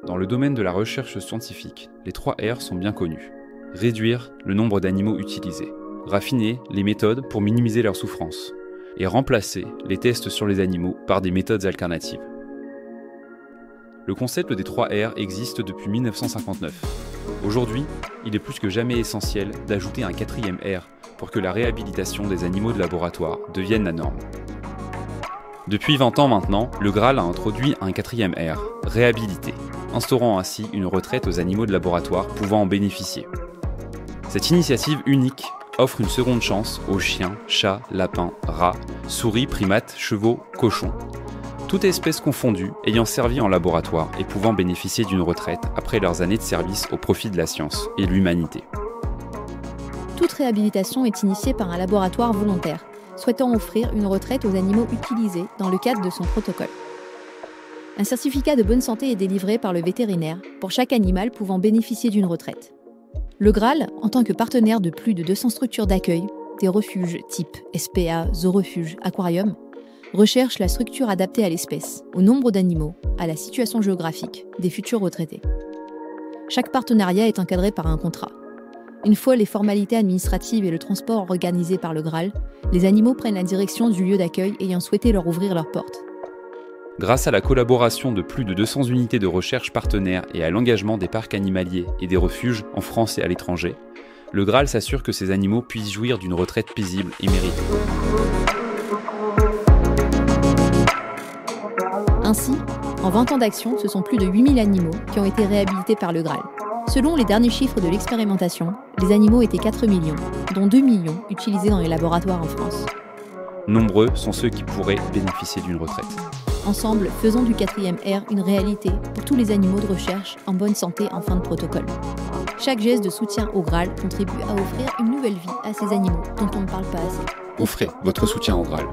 Dans le domaine de la recherche scientifique, les 3 R sont bien connus. Réduire le nombre d'animaux utilisés, raffiner les méthodes pour minimiser leur souffrance, et remplacer les tests sur les animaux par des méthodes alternatives. Le concept des 3 R existe depuis 1959. Aujourd'hui, il est plus que jamais essentiel d'ajouter un 4e R pour que la réhabilitation des animaux de laboratoire devienne la norme. Depuis 20 ans maintenant, le Graal a introduit un 4e R, réhabiliter, instaurant ainsi une retraite aux animaux de laboratoire pouvant en bénéficier. Cette initiative unique offre une seconde chance aux chiens, chats, lapins, rats, souris, primates, chevaux, cochons. Toute espèce confondue ayant servi en laboratoire et pouvant bénéficier d'une retraite après leurs années de service au profit de la science et l'humanité. Toute réhabilitation est initiée par un laboratoire volontaire, souhaitant offrir une retraite aux animaux utilisés dans le cadre de son protocole. Un certificat de bonne santé est délivré par le vétérinaire pour chaque animal pouvant bénéficier d'une retraite. Le Graal, en tant que partenaire de plus de 200 structures d'accueil, des refuges type SPA, zoorefuge, aquarium, recherche la structure adaptée à l'espèce, au nombre d'animaux, à la situation géographique des futurs retraités. Chaque partenariat est encadré par un contrat. Une fois les formalités administratives et le transport organisés par le Graal, les animaux prennent la direction du lieu d'accueil ayant souhaité leur ouvrir leurs portes. Grâce à la collaboration de plus de 200 unités de recherche partenaires et à l'engagement des parcs animaliers et des refuges en France et à l'étranger, le Graal s'assure que ces animaux puissent jouir d'une retraite paisible et méritée. Ainsi, en 20 ans d'action, ce sont plus de 8000 animaux qui ont été réhabilités par le Graal. Selon les derniers chiffres de l'expérimentation, les animaux étaient 4 millions, dont 2 millions utilisés dans les laboratoires en France. Nombreux sont ceux qui pourraient bénéficier d'une retraite. Ensemble, faisons du 4e R une réalité pour tous les animaux de recherche en bonne santé en fin de protocole. Chaque geste de soutien au Graal contribue à offrir une nouvelle vie à ces animaux dont on ne parle pas assez. Offrez votre soutien au Graal.